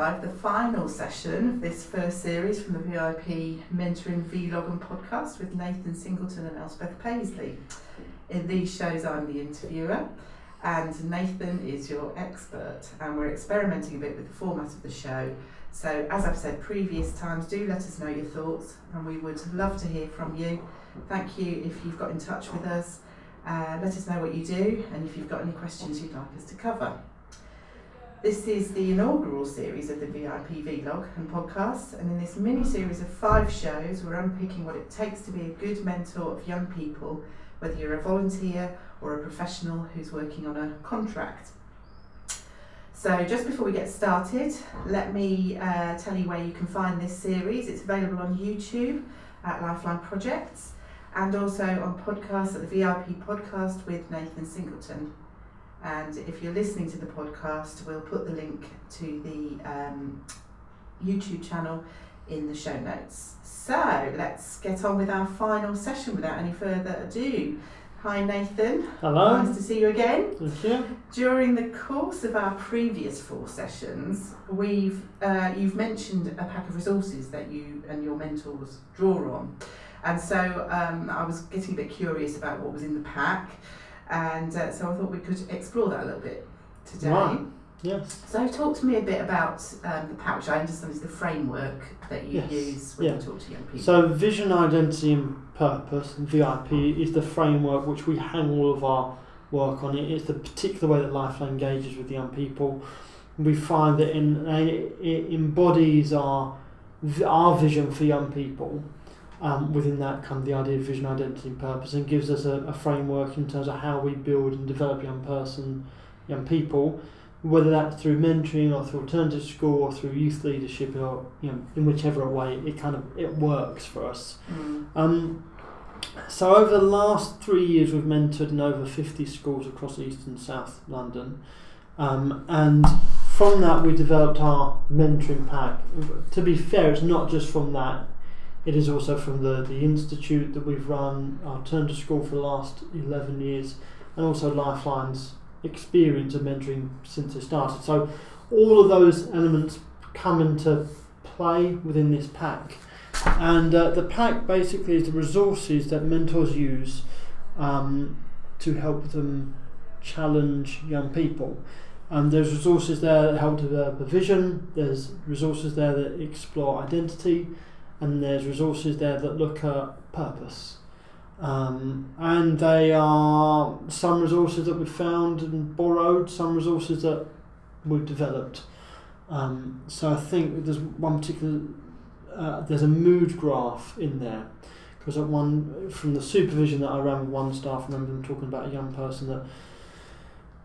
S1E5, the final session of this first series from the VIP Mentoring Vlog and Podcast with Nathan Singleton and Elspeth Paisley. In these shows I'm the interviewer and Nathan is your expert, and we're experimenting a bit with the format of the show. So as I've said previous times, do let us know your thoughts and we would love to hear from you. Thank you if you've got in touch with us. Let us know what you do and if you've got any questions you'd like us to cover. This is the inaugural series of the VIP Vlog and Podcast, and in this mini-series of 5 shows we're unpicking what it takes to be a good mentor of young people, whether you're a volunteer or a professional who's working on a contract. So just before we get started, let me tell you where you can find this series. It's available on YouTube at LifeLine Projects and also on podcasts at the VIP Podcast with Nathan Singleton. And if you're listening to the podcast, we'll put the link to the YouTube channel in the show notes. So let's get on with our final session without any further ado. Hi Nathan. Hello. Nice to see you again. Thank you. During the course of our previous 4 sessions, you've mentioned a pack of resources that you and your mentors draw on. And so I was getting a bit curious about what was in the pack. And so I thought we could explore that a little bit today. Right. Yes. So talk to me a bit about the pack, which I understand is the framework that you use when you talk to young people. So vision, identity and purpose, and VIP is the framework which we hang all of our work on. It's the particular way that LifeLine engages with young people. We find that it embodies our vision for young people. Within that kind of the idea of vision, identity and purpose, and gives us a framework in terms of how we build and develop young people, whether that's through mentoring or through alternative school or through youth leadership, or in whichever way it works for us. So over the last 3 years we've mentored in over 50 schools across East and South London, and from that we developed our mentoring pack. To be fair, it's not just from that. It is also from the institute that we've run, our alternative school for the last 11 years, and also LifeLine's experience of mentoring since it started. So all of those elements come into play within this pack. And the pack basically is the resources that mentors use to help them challenge young people. There's resources there that help develop a vision, there's resources there that explore identity, and there's resources there that look at purpose. And they are some resources that we've found and borrowed, some resources that we've developed. So I think there's one particular, there's a mood graph in there, because at one, from the supervision that I ran with one staff, I remember them talking about a young person that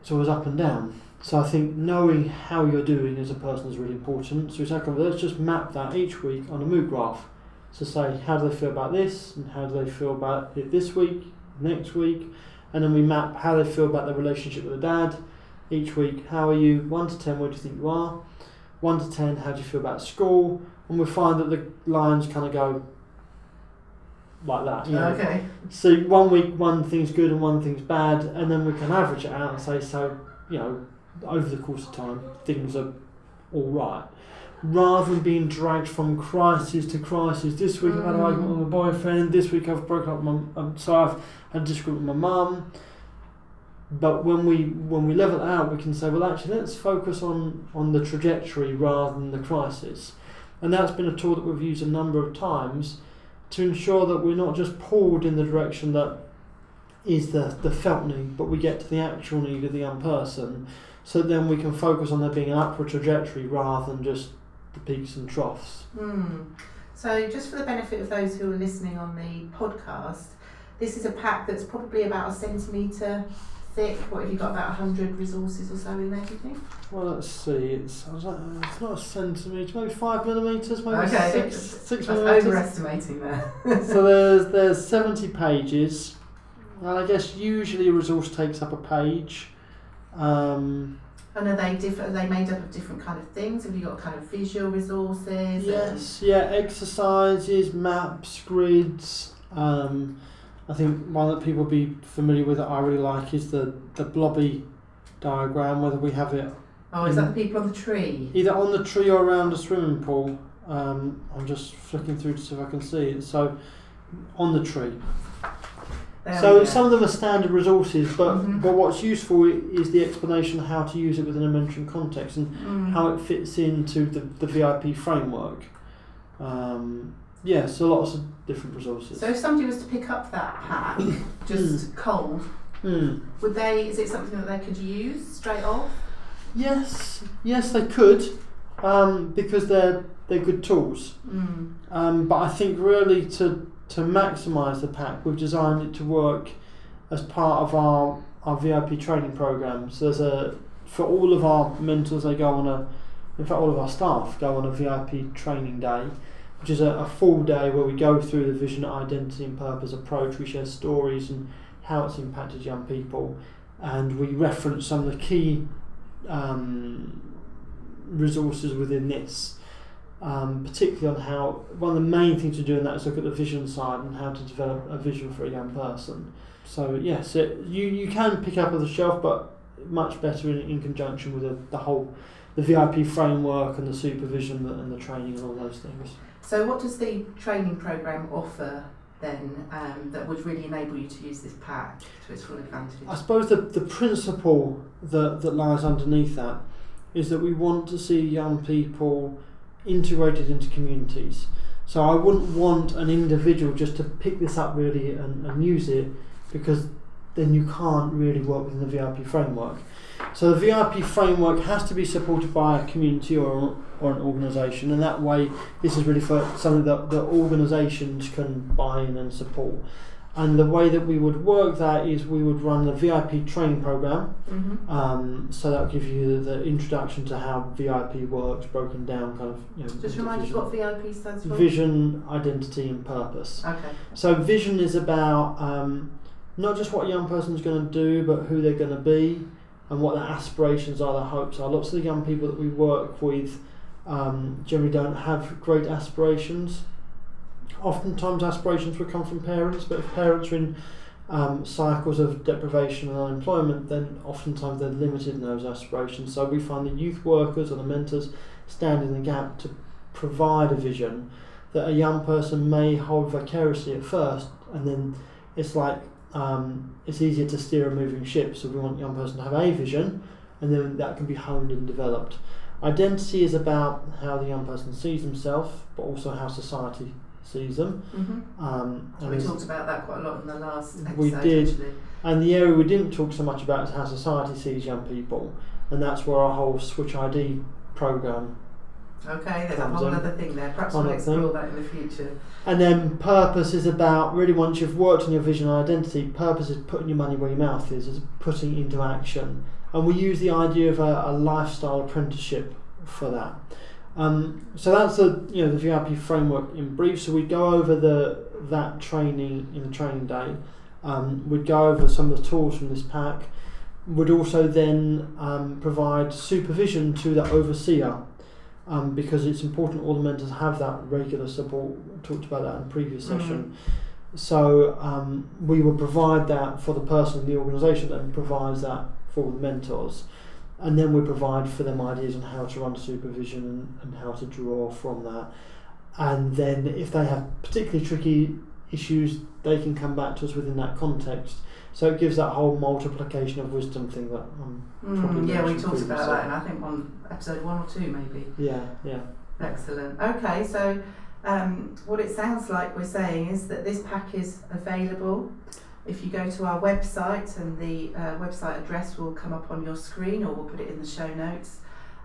it's always up and down. So I think knowing how you're doing as a person is really important. So it's like, let's just map that each week on a mood graph. So say, how do they feel about this, and how do they feel about it this week, next week, and then we map how they feel about their relationship with their dad each week. How are you? 1 to 10, where do you think you are? 1 to 10, how do you feel about school? And we find that the lines kind of go like that. Okay. So 1 week, one thing's good and one thing's bad, and then we can average it out and say, so, over the course of time, things are all right. Rather than being dragged from crisis to crisis. This week I've had an argument with my boyfriend, this week I've broken up with I've had a disagreement with my mum. But when we level it out, we can say, well, actually, let's focus on the trajectory rather than the crisis. And that's been a tool that we've used a number of times to ensure that we're not just pulled in the direction that is the felt need, but we get to the actual need of the young person, so then we can focus on there being an upward trajectory rather than just the peaks and troughs. So just for the benefit of those who are listening on the podcast, this is a pack that's probably about 1 centimetre thick. What have you got, about 100 resources or so in there, do you think? Well, let's see, it's not 1 centimetre, maybe 5 millimetres, maybe okay, 6 millimetres. overestimating there. So there's 70 pages, and I guess usually a resource takes up a page. And are they different? Are they made up of different kind of things? Have you got kind of visual resources? Yes, exercises, maps, grids. I think one that people will be familiar with that I really like is the blobby diagram, whether we have it Oh, is that the people on the tree? Either on the tree or around a swimming pool. I'm just flicking through to see if I can see it. So, on the tree. So some of them are standard resources, but what's useful is the explanation of how to use it within a mentoring context and how it fits into the VIP framework. So lots of different resources. So if somebody was to pick up that pack, just cold, would they? Is it something that they could use straight off? Yes, they could, because they're good tools. But I think really to maximise the pack, we've designed it to work as part of our VIP training programme. So for all of our mentors, they go on all of our staff go on a VIP training day, which is a full day where we go through the vision, identity and purpose approach. We share stories and how it's impacted young people, and we reference some of the key resources within this. Particularly on how one of the main things to do in that is look at the vision side and how to develop a vision for a young person. So yes, you can pick up off the shelf, but much better in conjunction with the VIP framework and the supervision and the training and all those things. So what does the training programme offer then that would really enable you to use this pack to its full advantage? I suppose the principle that lies underneath that is that we want to see young people integrated into communities. So I wouldn't want an individual just to pick this up really and use it, because then you can't really work within the VIP framework. So the VIP framework has to be supported by a community or an organisation, and that way this is really for something that the organisations can buy in and support. And the way that we would work that is we would run the VIP training programme. So that will give you the introduction to how VIP works, broken down kind of. Just remind us what VIP stands for. Vision, identity and purpose. Okay. So vision is about not just what a young person's going to do, but who they're going to be and what their aspirations are, their hopes are. Lots of the young people that we work with generally don't have great aspirations. Oftentimes aspirations will come from parents, but if parents are in cycles of deprivation and unemployment, then oftentimes they're limited in those aspirations. So we find the youth workers or the mentors stand in the gap to provide a vision that a young person may hold vicariously at first, and then it's like it's easier to steer a moving ship. So we want a young person to have a vision, and then that can be honed and developed. Identity is about how the young person sees himself, but also how society sees them. We talked about that quite a lot in the last episode. We did, actually. And the area we didn't talk so much about is how society sees young people, and that's where our whole Switch ID programme. Okay, there's a whole other thing there. Perhaps we'll explore that in the future. And then purpose is about, really once you've worked on your vision and identity, purpose is putting your money where your mouth is putting into action. And we use the idea of a lifestyle apprenticeship for that. So that's the VIP framework in brief. So we go over that training in the training day. We'd go over some of the tools from this pack. We'd also then provide supervision to the overseer, because it's important all the mentors have that regular support. We talked about that in the previous session. So we will provide that for the person in the organisation that provides that for the mentors. And then we provide for them ideas on how to run supervision and how to draw from that. And then if they have particularly tricky issues, they can come back to us within that context. So it gives that whole multiplication of wisdom thing that probably we talked about that, and I think on episode 1 or 2 maybe. Yeah. Excellent. Okay, so what it sounds like we're saying is that this pack is available. If you go to our website, and the website address will come up on your screen, or we'll put it in the show notes,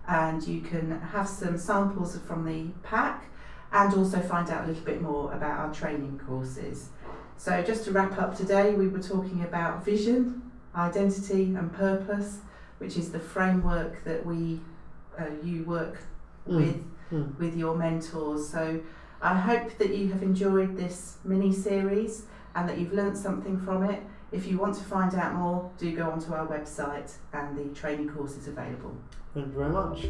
and you can have some samples from the pack and also find out a little bit more about our training courses. So just to wrap up today, we were talking about vision, identity and purpose, which is the framework that you work with your mentors. So I hope that you have enjoyed this mini-series and that you've learnt something from it. If you want to find out more, do go onto our website, and the training course is available. Thank you very much.